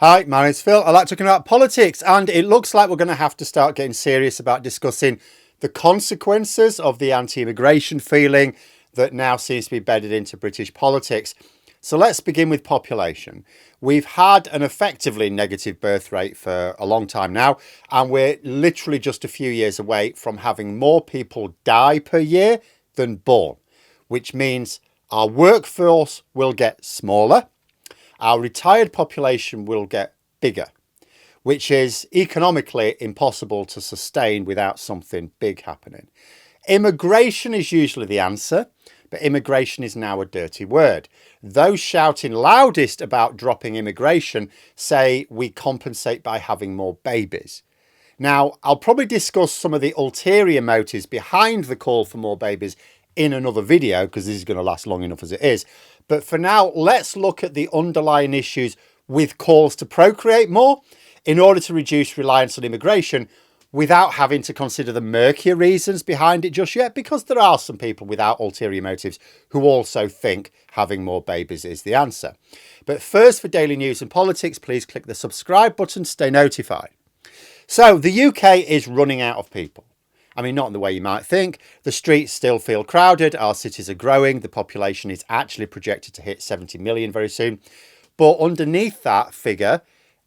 Hi, my name's Phil. I like talking about politics, and it looks like we're going to have to start getting serious about discussing the consequences of the anti-immigration feeling that now seems to be bedded into British politics. So let's begin with population. We've had an effectively negative birth rate for a long time now, and we're literally just a few years away from having more people die per year than born, which means our workforce will get smaller. Our retired population will get bigger, which is economically impossible to sustain without something big happening. Immigration is usually the answer, but immigration is now a dirty word. Those shouting loudest about dropping immigration say we compensate by having more babies. Now, I'll probably discuss some of the ulterior motives behind the call for more babies in another video, because this is going to last long enough as it is. But for now, let's look at the underlying issues with calls to procreate more in order to reduce reliance on immigration without having to consider the murkier reasons behind it just yet, because there are some people without ulterior motives who also think having more babies is the answer. But first, for daily news and politics, please click the subscribe button to stay notified. So the UK is running out of people. I mean, not in the way you might think. The streets still feel crowded. Our cities are growing. The population is actually projected to hit 70 million very soon. But underneath that figure,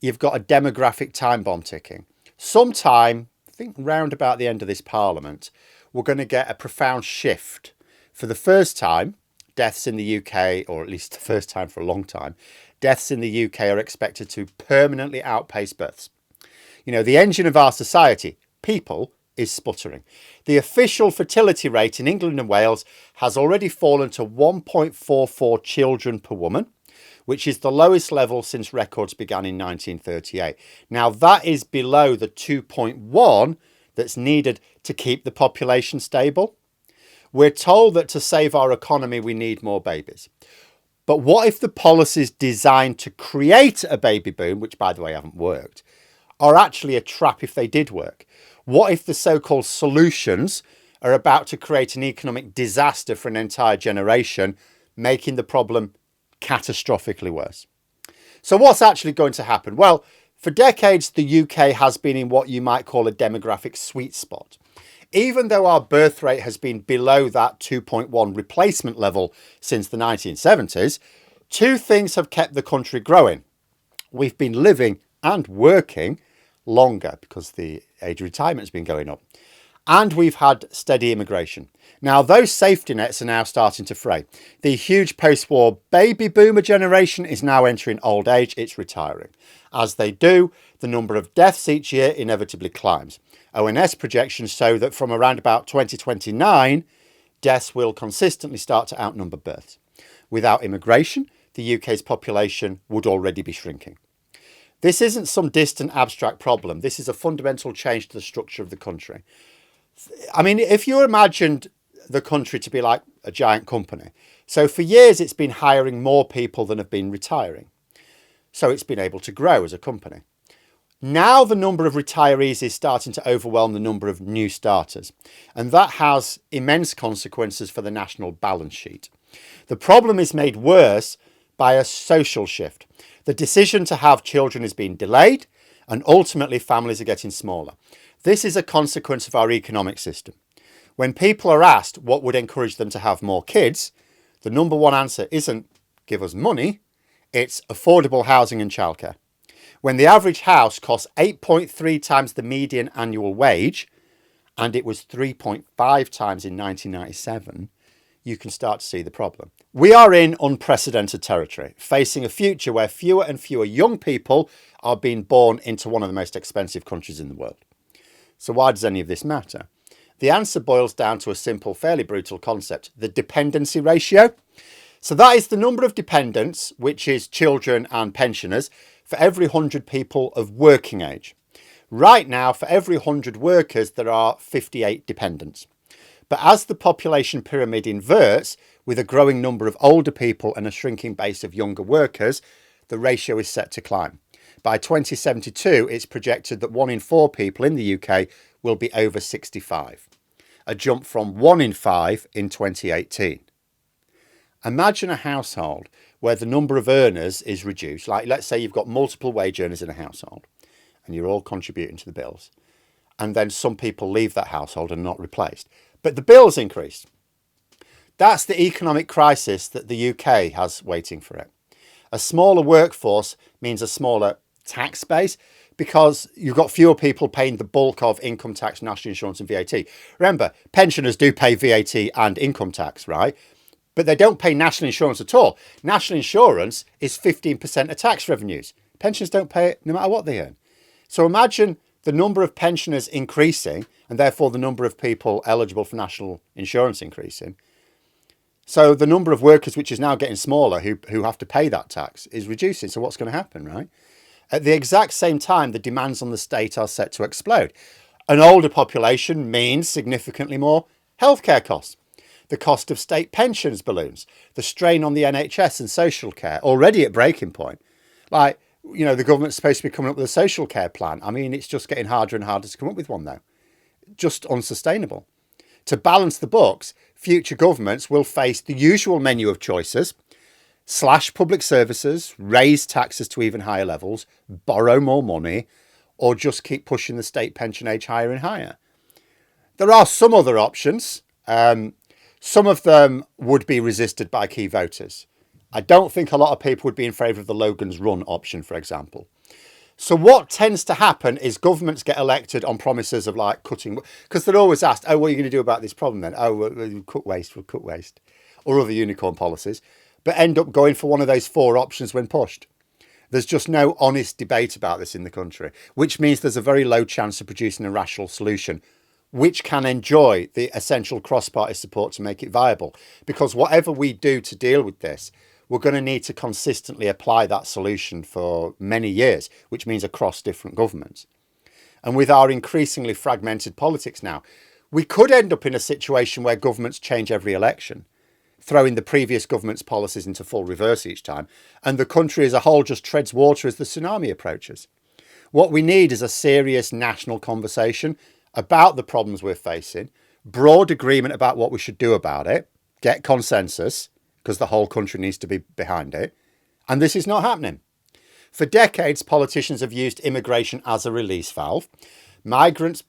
you've got a demographic time bomb ticking. Sometime, I think round about the end of this parliament, we're going to get a profound shift. For the first time, deaths in the UK, or at least the first time for a long time, deaths in the UK are expected to permanently outpace births. You know, the engine of our society, people, is sputtering. The official fertility rate in England and Wales has already fallen to 1.44 children per woman, which is the lowest level since records began in 1938. Now, that is below the 2.1 that's needed to keep the population stable. We're told that to save our economy, we need more babies. But what if the policies designed to create a baby boom, which by the way haven't worked, are actually a trap if they did work? What if the so-called solutions are about to create an economic disaster for an entire generation, making the problem catastrophically worse? So what's actually going to happen? Well, for decades, the UK has been in what you might call a demographic sweet spot. Even though our birth rate has been below that 2.1 replacement level since the 1970s, two things have kept the country growing. We've been living and working longer because the age of retirement has been going up. And we've had steady immigration. Now, those safety nets are now starting to fray. The huge post-war baby boomer generation is now entering old age. It's retiring. As they do, the number of deaths each year inevitably climbs. ONS projections show that from around about 2029, deaths will consistently start to outnumber births. Without immigration, the UK's population would already be shrinking. This isn't some distant abstract problem. This is a fundamental change to the structure of the country. I mean, if you imagined the country to be like a giant company, so for years it's been hiring more people than have been retiring. So it's been able to grow as a company. Now the number of retirees is starting to overwhelm the number of new starters, and that has immense consequences for the national balance sheet. The problem is made worse by a social shift. The decision to have children is being delayed, and ultimately families are getting smaller. This is a consequence of our economic system. When people are asked what would encourage them to have more kids, the number one answer isn't give us money, it's affordable housing and childcare. When the average house costs 8.3 times the median annual wage, and it was 3.5 times in 1997, you can start to see the problem. We are in unprecedented territory, facing a future where fewer and fewer young people are being born into one of the most expensive countries in the world. So why does any of this matter? The answer boils down to a simple, fairly brutal concept, the dependency ratio. So that is the number of dependents, which is children and pensioners, for every 100 people of working age. Right now, for every 100 workers, there are 58 dependents. But as the population pyramid inverts, with a growing number of older people and a shrinking base of younger workers, the ratio is set to climb. By 2072, it's projected that 1 in 4 people in the UK will be over 65, a jump from 1 in 5 in 2018. Imagine a household where the number of earners is reduced. Like, let's say you've got multiple wage earners in a household and you're all contributing to the bills. And then some people leave that household and not replaced. But the bills increase. That's the economic crisis that the UK has waiting for it. A smaller workforce means a smaller tax base because you've got fewer people paying the bulk of income tax, national insurance and VAT. Remember, pensioners do pay VAT and income tax, right? But they don't pay national insurance at all. National insurance is 15% of tax revenues. Pensioners don't pay it no matter what they earn. So imagine the number of pensioners increasing and therefore the number of people eligible for national insurance increasing. So the number of workers, which is now getting smaller, who have to pay that tax, is reducing. So what's going to happen, right? At the exact same time, the demands on the state are set to explode. An older population means significantly more healthcare costs. The cost of state pensions balloons. The strain on the NHS and social care, already at breaking point. Like, you know, the government's supposed to be coming up with a social care plan. I mean, it's just getting harder and harder to come up with one, though. Just unsustainable. To balance the books, future governments will face the usual menu of choices: slash public services, raise taxes to even higher levels, borrow more money, or just keep pushing the state pension age higher and higher. There are some other options. Some of them would be resisted by key voters. I don't think a lot of people would be in favour of the Logan's Run option, for example. So what tends to happen is governments get elected on promises of like cutting, because they're always asked, oh, what are you going to do about this problem then? Oh, we'll cut waste, or other unicorn policies, but end up going for one of those four options when pushed. There's just no honest debate about this in the country, which means there's a very low chance of producing a rational solution, which can enjoy the essential cross-party support to make it viable. Because whatever we do to deal with this, we're going to need to consistently apply that solution for many years, which means across different governments. And with our increasingly fragmented politics now, we could end up in a situation where governments change every election, throwing the previous government's policies into full reverse each time, and the country as a whole just treads water as the tsunami approaches. What we need is a serious national conversation about the problems we're facing, broad agreement about what we should do about it, get consensus, because the whole country needs to be behind it. And this is not happening. For decades, politicians have used immigration as a release valve. Migrants,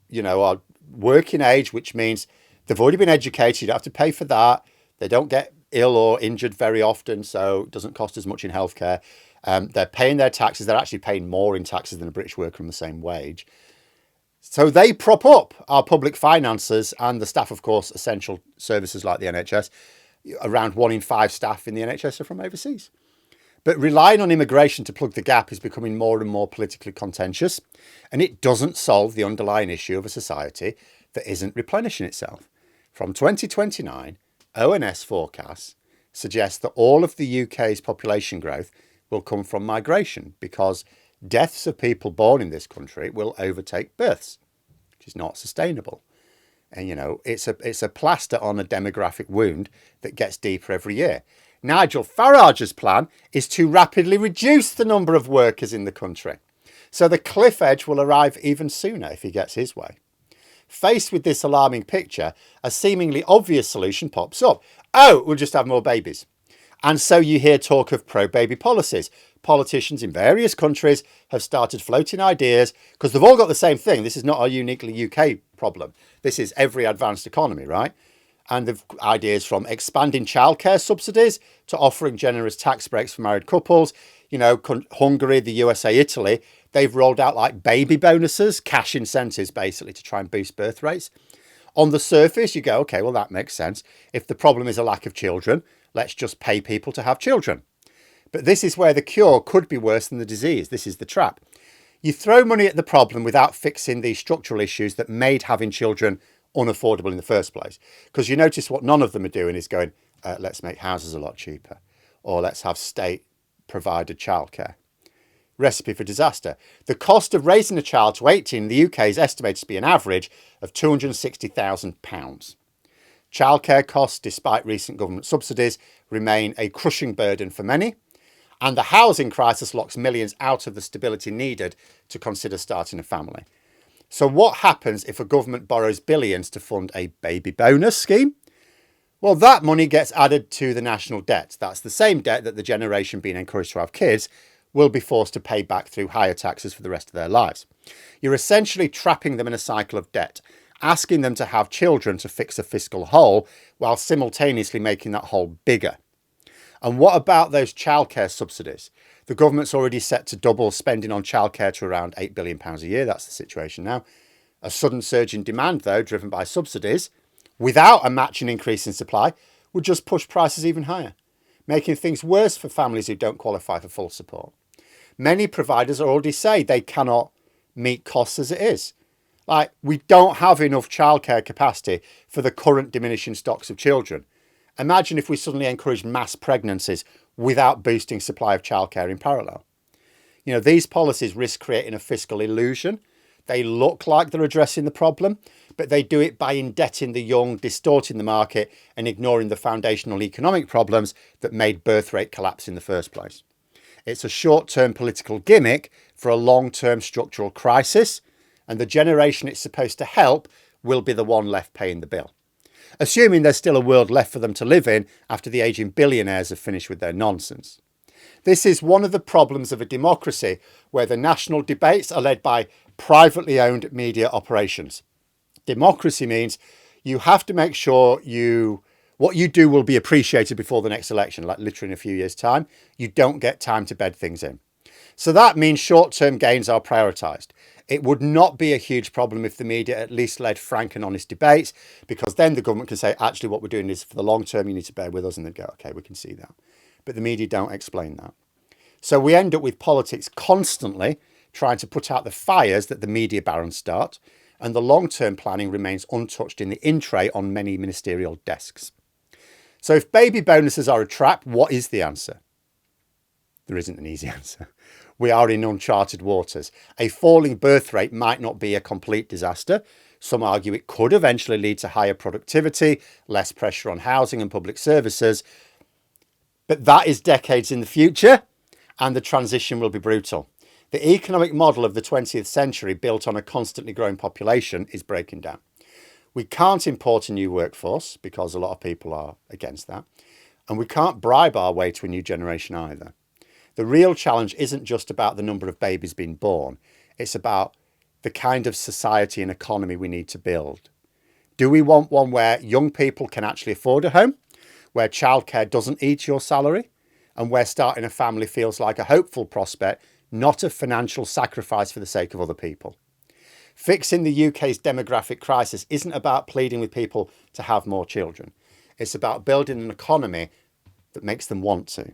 you know, are working age, which means they've already been educated. You don't have to pay for that. They don't get ill or injured very often, so it doesn't cost as much in healthcare. They're paying their taxes. They're actually paying more in taxes than a British worker on the same wage. So they prop up our public finances and the staff, of course, essential services like the NHS. Around 1 in 5 staff in the NHS are from overseas. But relying on immigration to plug the gap is becoming more and more politically contentious, and it doesn't solve the underlying issue of a society that isn't replenishing itself. From 2029, ONS forecasts suggest that all of the UK's population growth will come from migration because deaths of people born in this country will overtake births, which is not sustainable. And, you know, it's a plaster on a demographic wound that gets deeper every year. Nigel Farage's plan is to rapidly reduce the number of workers in the country. So the cliff edge will arrive even sooner if he gets his way. Faced with this alarming picture, a seemingly obvious solution pops up. Oh, we'll just have more babies. And so you hear talk of pro-baby policies. Politicians in various countries have started floating ideas because they've all got the same thing. This is not a uniquely UK problem. This is every advanced economy, right? And they've ideas from expanding childcare subsidies to offering generous tax breaks for married couples. You know, Hungary, the USA, Italy, they've rolled out like baby bonuses, cash incentives basically to try and boost birth rates. On the surface, you go, okay, well, that makes sense. If the problem is a lack of children, let's just pay people to have children. But this is where the cure could be worse than the disease. This is the trap. You throw money at the problem without fixing the structural issues that made having children unaffordable in the first place. Because you notice what none of them are doing is going, let's make houses a lot cheaper, or let's have state-provided childcare. Recipe for disaster. The cost of raising a child to 18 in the UK is estimated to be an average of £260,000. Childcare costs, despite recent government subsidies, remain a crushing burden for many. And the housing crisis locks millions out of the stability needed to consider starting a family. So what happens if a government borrows billions to fund a baby bonus scheme? Well, that money gets added to the national debt. That's the same debt that the generation being encouraged to have kids will be forced to pay back through higher taxes for the rest of their lives. You're essentially trapping them in a cycle of debt, asking them to have children to fix a fiscal hole while simultaneously making that hole bigger. And what about those childcare subsidies? The government's already set to double spending on childcare to around £8 billion a year. That's the situation now. A sudden surge in demand, though, driven by subsidies, without a matching increase in supply, would just push prices even higher, making things worse for families who don't qualify for full support. Many providers already say they cannot meet costs as it is. Like, we don't have enough childcare capacity for the current diminishing stocks of children. Imagine if we suddenly encouraged mass pregnancies without boosting supply of childcare in parallel. You know, these policies risk creating a fiscal illusion. They look like they're addressing the problem, but they do it by indebting the young, distorting the market, and ignoring the foundational economic problems that made birth rate collapse in the first place. It's a short-term political gimmick for a long-term structural crisis, and the generation it's supposed to help will be the one left paying the bill, assuming there's still a world left for them to live in after the ageing billionaires have finished with their nonsense. This is one of the problems of a democracy where the national debates are led by privately owned media operations. Democracy means you have to make sure what you do will be appreciated before the next election, like literally in a few years' time. You don't get time to bed things in. So that means short-term gains are prioritised. It would not be a huge problem if the media at least led frank and honest debates, because then the government can say, actually, what we're doing is for the long term, you need to bear with us, and they'd go, okay, we can see that. But the media don't explain that. So we end up with politics constantly trying to put out the fires that the media barons start, and the long-term planning remains untouched in the in-tray on many ministerial desks. So if baby bonuses are a trap, what is the answer? There isn't an easy answer. We are in uncharted waters. A falling birth rate might not be a complete disaster. Some argue it could eventually lead to higher productivity, less pressure on housing and public services. But that is decades in the future, and the transition will be brutal. The economic model of the 20th century, built on a constantly growing population, is breaking down. We can't import a new workforce because a lot of people are against that. And we can't bribe our way to a new generation either. The real challenge isn't just about the number of babies being born. It's about the kind of society and economy we need to build. Do we want one where young people can actually afford a home, where childcare doesn't eat your salary, and where starting a family feels like a hopeful prospect, not a financial sacrifice for the sake of other people? Fixing the UK's demographic crisis isn't about pleading with people to have more children. It's about building an economy that makes them want to.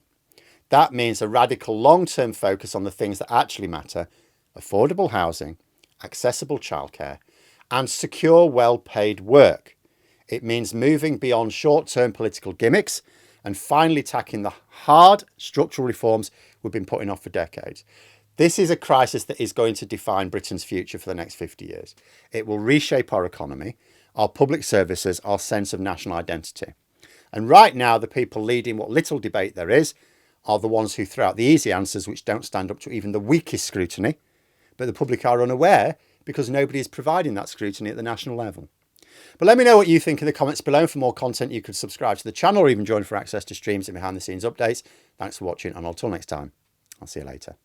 That means a radical long-term focus on the things that actually matter: affordable housing, accessible childcare, and secure, well-paid work. It means moving beyond short-term political gimmicks and finally tackling the hard structural reforms we've been putting off for decades. This is a crisis that is going to define Britain's future for the next 50 years. It will reshape our economy, our public services, our sense of national identity. And right now, the people leading what little debate there is are the ones who throw out the easy answers, which don't stand up to even the weakest scrutiny. But the public are unaware because nobody is providing that scrutiny at the national level. But let me know what you think in the comments below. For more content, you could subscribe to the channel or even join for access to streams and behind the scenes updates. Thanks for watching, and until next time, I'll see you later.